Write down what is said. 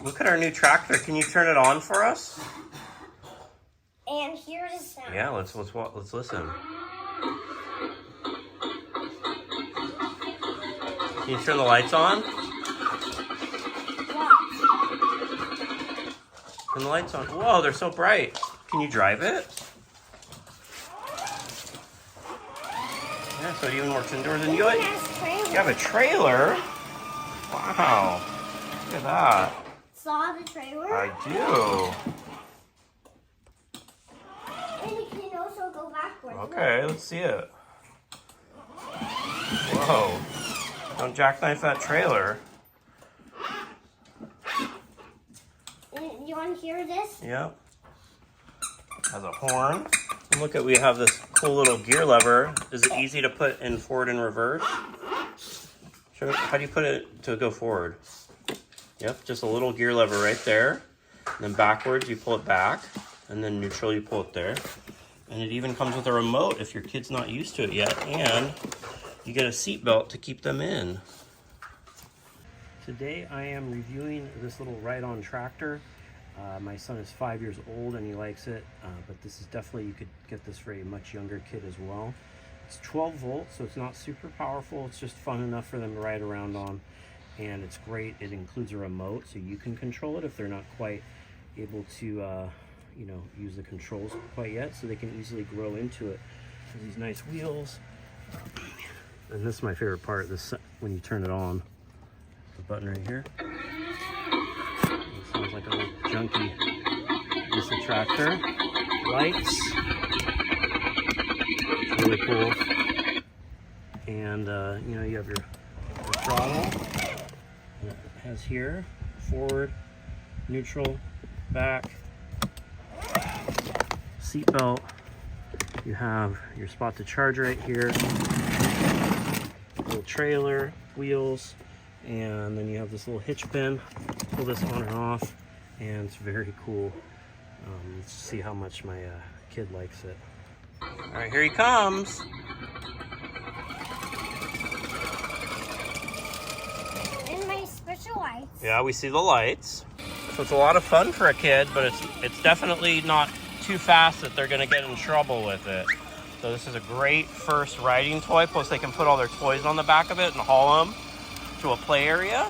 Look at our new tractor. Can you turn it on for us? And here's the sound. Yeah, let's listen. Can you turn the lights on? Watch. Turn the lights on. Whoa, they're so bright. Can you drive it? Yeah, so it even works indoors. And you have a trailer? Wow. Look at that. Saw the trailer? I do. And it can also go backwards. Okay, let's see it. Whoa. Don't jackknife that trailer. You want to hear this? Yep. Has a horn. And look at, we have this cool little gear lever. Is it easy to put in forward and reverse? How do you put it to go forward? Yep, just a little gear lever right there. And then backwards, you pull it back. And then neutral, you pull it there. And it even comes with a remote if your kid's not used to it yet. And you get a seat belt to keep them in. Today I am reviewing this little ride-on tractor. My son is 5 years old and he likes it, but this is definitely, you could get this for a much younger kid as well. It's 12 volts, so it's not super powerful. It's just fun enough for them to ride around on, and it's great. It includes a remote, so you can control it if they're not quite able to, you know, use the controls quite yet, so they can easily grow into it. There's these nice wheels, and this is my favorite part. This, when you turn it on, the button right here. It sounds like a little junky piece of tractor. Lights. It's really cool. And you know, you have your throttle. And it has here forward, neutral, back, seat belt. You have your spot to charge right here. Little trailer, wheels, and then you have this little hitch pin. Pull this on and off, and it's very cool. Let's see how much my kid likes it. All right, here he comes. And my special lights. Yeah, we see the lights. So it's a lot of fun for a kid, but it's definitely not too fast that they're gonna get in trouble with it. So this is a great first riding toy, plus they can put all their toys on the back of it and haul them to a play area.